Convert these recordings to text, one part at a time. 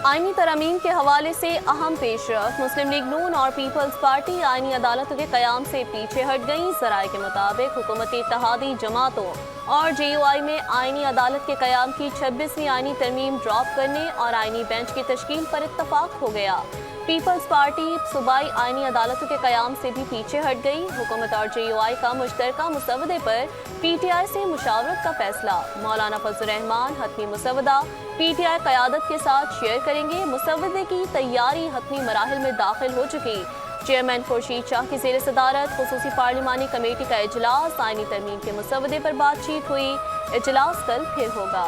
आईनी तरमीम के हवाले से अहम पेशरफ। मुस्लिम लीग नून और पीपल्स पार्टी आईनी अदालतों के क़याम से पीछे हट गई। ज़राए के मुताबिक हुकूमती इत्तेहादी जमातों और JUI में आईनी अदालत के क़याम की 26वीं आईनी तरमीम ड्रॉप करने और आईनी बेंच की तश्कील पर इत्तफाक हो गया। पीपल्स पार्टी सूबाई आईनी अदालतों के क़याम से भी पीछे हट गई। हुकूमत और JUI का मुश्तरका मुसवदे पर PTI से मुशावरत का फैसला। मौलाना फजल रहमान हतमी मुसवदा PTI क़यादत के साथ शेयर करेंगे। मुसवदे की तैयारी हतमी मराहिल में दाखिल हो चुकी। चेयरमैन खुर्शीद शाह की ज़ेर सदारत खुसूसी पार्लिमानी कमेटी का इजलास। आईनी तरमीम के मुसवदे पर बातचीत हुई। इजलास कल फिर होगा।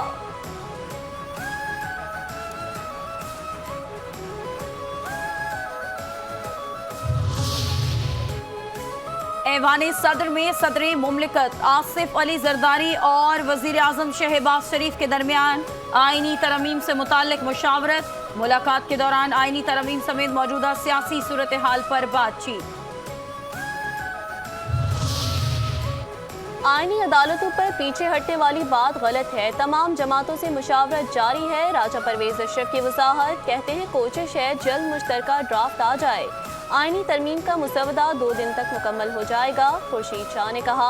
ऐवान सदर में सदर मुमलिकत आसिफ अली जरदारी और वजीर आजम शहबाज शरीफ के दरमियान आईनी तरमीम से मुताल्लिक मुशावरत। मुलाकात के दौरान आईनी तरमीम समेत मौजूदा सियासी सूरत हाल पर बातचीत। आईनी अदालतों पर पीछे हटने वाली बात गलत है। तमाम जमातों से मुशावरत जारी है। राजा परवेज अशरफ की वजाहत। कहते हैं कोशिश है जल्द मुश्तरका ड्राफ्ट आ जाए। आईनी तरमीम का मुसवदा 2 दिन तक मुकम्मल हो जाएगा। खुर्शीद शाह ने कहा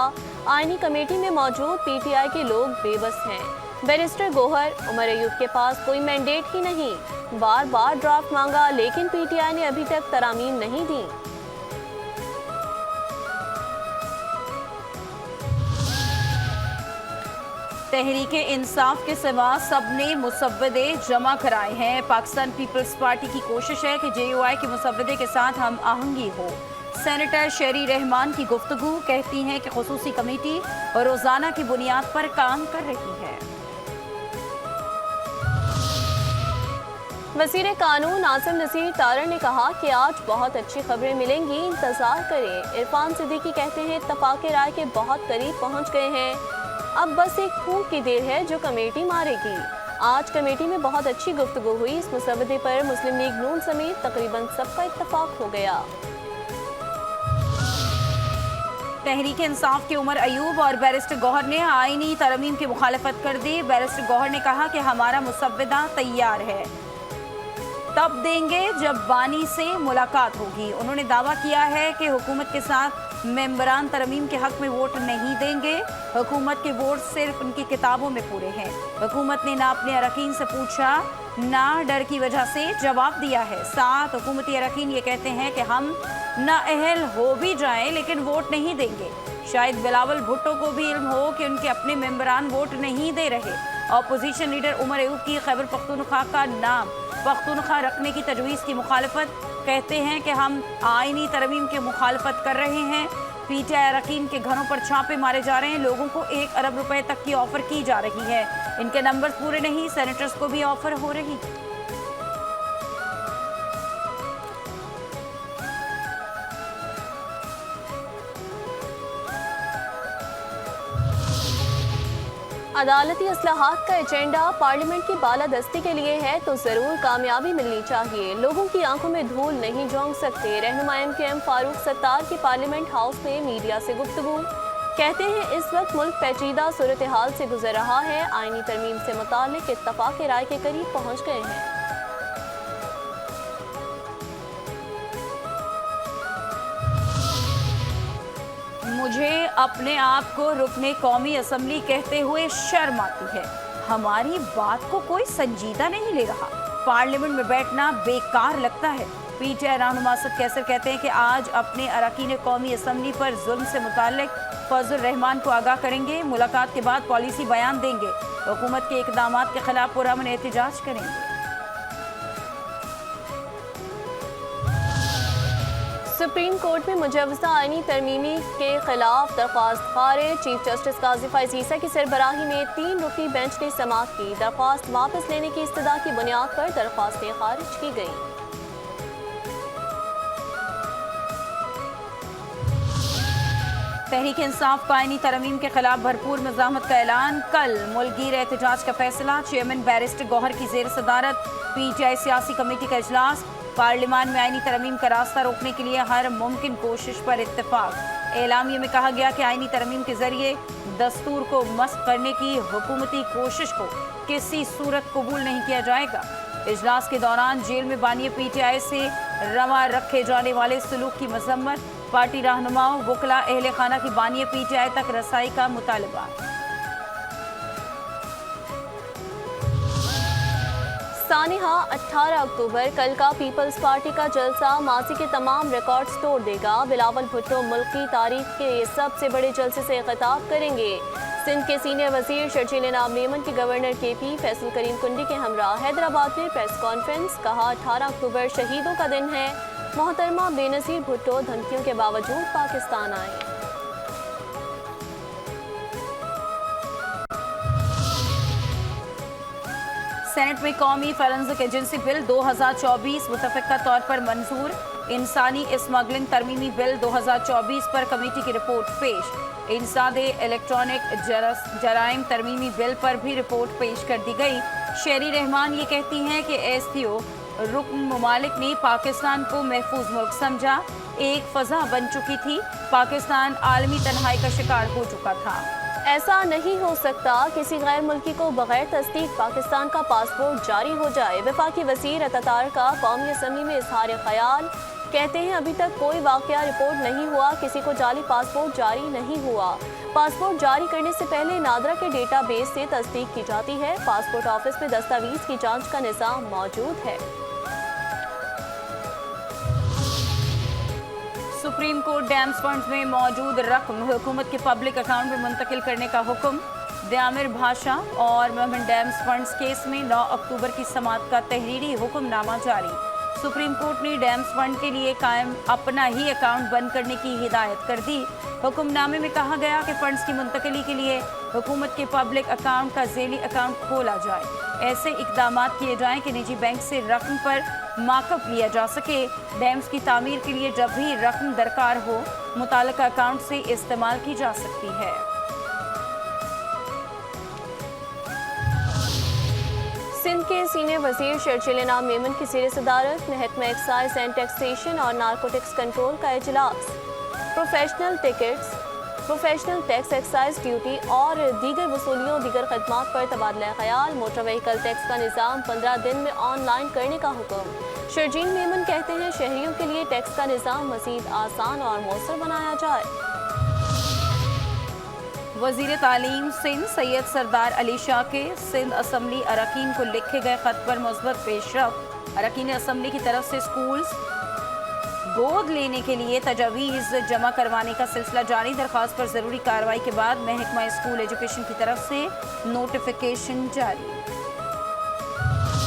आईनी कमेटी में मौजूद PTI के लोग बेबस हैं। बैरिस्टर गोहर उमर अयूब के पास कोई मैंडेट ही नहीं। बार बार ड्राफ्ट मांगा लेकिन PTI ने अभी तक तरामीम नहीं दी। तहरीके इंसाफ के सिवा सबने मुसव्वदे जमा कराए हैं। पाकिस्तान पीपल्स पार्टी की कोशिश है कि JUI के मुसव्वदे के साथ हम आहंगी हो। सेनेटर शेरी रहमान की गुफ्तगू। कहती हैं कि खुसूसी कमेटी रोजाना की बुनियाद पर काम कर रही है। वज़ीर कानून आसिम नसीर तारड़ ने कहा कि आज बहुत अच्छी खबरें मिलेंगी, इंतजार करें। इरफान सिद्दीकी कहते हैं इत्तफाक राय के बहुत करीब पहुंच गए हैं। अब बस एक फूंक की देर है जो कमेटी मारेगी। आज कमेटी में बहुत अच्छी गुफ्तगू हुई। इस मुसवदे पर मुस्लिम लीग नून समेत तकरीबन सबका इत्तफाक हो गया। तहरीक इंसाफ के उमर अयूब और बैरिस्टर गौहर ने आईनी तरमीम की मुखालफत कर दी। बैरिस्टर गौहर ने कहा कि हमारा मुसवदा तैयार है, तब देंगे जब बानी से मुलाकात होगी। उन्होंने दावा किया है कि हुकूमत के साथ मेंबरान तरमीम के हक में वोट नहीं देंगे। हुकूमत के वोट सिर्फ उनकी किताबों में पूरे हैं। हुकूमत ने ना अपने अरकान से पूछा ना डर की वजह से जवाब दिया है। साथ हुकूमती अरकान ये कहते हैं कि हम नाअहल हो भी जाएं लेकिन वोट नहीं देंगे। शायद बिलावल भुट्टो को भी इल्म हो कि उनके अपने मेंबरान वोट नहीं दे रहे। अपोजिशन लीडर उमर अयूब की खैबर पख्तूनख्वा का नाम पख्तूनख्वा रखने की तजवीज़ की मुखालफत। कहते हैं कि हम आईनी तरमीम की मुखालफत कर रहे हैं। PTI अरकान के घरों पर छापे मारे जा रहे हैं। लोगों को 1 अरब रुपए तक की ऑफर की जा रही है। इनके नंबर पूरे नहीं, सेनेटर्स को भी ऑफर हो रही। अदालती इस्लाहात का एजेंडा पार्लियामेंट की बालादस्ती के लिए है तो जरूर कामयाबी मिलनी चाहिए। लोगों की आंखों में धूल नहीं झोंक सकते। रहनुमा MKM फारूक सत्तार की पार्लियामेंट हाउस में मीडिया से गुफ्तगू। कहते हैं इस वक्त मुल्क पेचीदा सूरत हाल से गुजर रहा है। आईनी तरमीम से मुताल्लिक इत्तफाक राय के करीब पहुंच गए हैं। मुझे अपने आप को रुकने कौमी असम्बली कहते हुए शर्म आती है। हमारी बात को कोई संजीदा नहीं ले रहा। पार्लियामेंट में बैठना बेकार लगता है। PTI रहनुमा असद कैसर कहते हैं कि आज अपने अरकान कौमी असम्बली पर जुल्म से मुताल्लिक फजल रहमान को आगाह करेंगे। मुलाकात के बाद पॉलिसी बयान देंगे। हुकूमत के इकदामात के खिलाफ पुरअमन एहतजाज करेंगे। सुप्रीम कोर्ट में मुजवजा आईनी तरमीमी के खिलाफ दरख्वास्त खारिज। चीफ जस्टिस काजी फैज ईसा की सरबराही में 3 रुकनी बेंच ने समाअत की। दरख्वास्त वापस लेने की इस्तदा की बुनियाद पर दरख्वास्तें खारिज की गई। तहरीक इंसाफ का आईनी तरमीम के खिलाफ भरपूर मज़ाहमत का ऐलान। कल मुल्कगीर एहतजाज का फैसला। चेयरमैन बैरिस्टर गौहर की ज़ेर सदारत PTI सियासी कमेटी का इजलास। पार्लियामान में आईनी तरमीम का रास्ता रोकने के लिए हर मुमकिन कोशिश पर इत्तेफाक। एलामिया में कहा गया कि आईनी तरमीम के जरिए दस्तूर को मस्ख करने की हुकूमती कोशिश को किसी सूरत कबूल नहीं किया जाएगा। इजलास के दौरान जेल में बानी पीटीआई से रवा रखे जाने वाले सलूक की मजम्मत, पार्टी रहनुमाओं, वकला, अहले खाना की बानी पीटीआई तक रसाई का मुतालबा। सानिहा 18 अक्टूबर कल का पीपल्स पार्टी का जलसा माजी के तमाम रिकॉर्ड्स तोड़ देगा। बिलावल भुट्टो मुल्क की तारीख के सबसे बड़े जलसे से खिताब करेंगे। सिंध के सीनियर वजीर शर्जील इनाम मेमन के गवर्नर केपी फैसल करीम कुंडी के हमरा हैदराबाद में प्रेस कॉन्फ्रेंस, कहा 18 अक्टूबर शहीदों का दिन है। मोहतरमा बेनजीर भुट्टो धमकियों के बावजूद पाकिस्तान आए। सेनेट में कौमी फॉरेंसिक एजेंसी बिल 2024 मुतफ़िका तौर पर मंजूर। इंसानी स्मगलिंग तरमीमी बिल 2024 पर कमेटी की रिपोर्ट पेश। इंसादे इलेक्ट्रॉनिक जराइम तरमीमी बिल पर भी रिपोर्ट पेश कर दी गई। शेरी रहमान ये कहती हैं कि एससीओ रुकन ममालिक ने पाकिस्तान को महफूज मुल्क समझा। एक फजा बन चुकी थी, पाकिस्तान आलमी तन्हाई का शिकार हो चुका था। ऐसा नहीं हो सकता किसी गैर मुल्की को बगैर तस्दीक पाकिस्तान का पासपोर्ट जारी हो जाए। वफाकी वज़ीर अतातार का कौमी असम्बली में इजहार ख्याल, कहते हैं अभी तक कोई वाकया रिपोर्ट नहीं हुआ, किसी को जाली पासपोर्ट जारी नहीं हुआ। पासपोर्ट जारी करने से पहले नादरा के डेटाबेस से तस्दीक की जाती है। पासपोर्ट ऑफिस में दस्तावेज की जांच का निज़ाम मौजूद है। सुप्रीम कोर्ट डैम्स फंड्स में मौजूद रकम हुकूमत के पब्लिक अकाउंट में मुंतकिल करने का हुक्म। दयामिर भाषा और मोहम्मद डैम्स फंड्स केस में 9 अक्टूबर की समाअत का तहरीरी हुक्मनामा जारी। सुप्रीम कोर्ट ने डैम्स फंड के लिए कायम अपना ही अकाउंट बंद करने की हिदायत कर दी। हुक्मनामे में कहा गया कि फंड्स की मुंतकिली के लिए हुकूमत के पब्लिक अकाउंट का ज़ेली अकाउंट खोला जाए। ऐसे इकदाम किए जाएं कि निजी बैंक से रकम पर मार्कअप लिया जा सके। डैम्स की तामीर के लिए जब भी रकम दरकार हो, मुताल्लिका अकाउंट से इस्तेमाल की जा सकती है। सिंध के सीनियर वजीर शर्जील इनाम मेमन की ज़ेर सदारत महकमा एक्साइज एंड टैक्सेशन और नारकोटिक्स कंट्रोल का इजलास। प्रोफेशनल टैक्स, एक्साइज ड्यूटी और दीगर वसूलियों, दीगर खदमात पर तबादला ख्याल। मोटर व्हीकल टैक्स का निज़ाम 15 दिन में ऑनलाइन करने का हुक्म। शर्जील मेमन कहते हैं शहरियों के लिए टैक्स का निज़ाम मज़ीद आसान और मौसर बनाया जाए। वज़ीर तालीम सिंध सैयद सरदार अली शाह के सिंध असम्बली अरकान को लिखे गए खत पर मुस्बत पेशरफ। अरकान असम्बली की तरफ से स्कूल्स गोद लेने के लिए तजावीज़ जमा करवाने का सिलसिला जारी। दरख्वास्त पर ज़रूरी कार्रवाई के बाद महकमा स्कूल एजुकेशन की तरफ से नोटिफिकेशन जारी।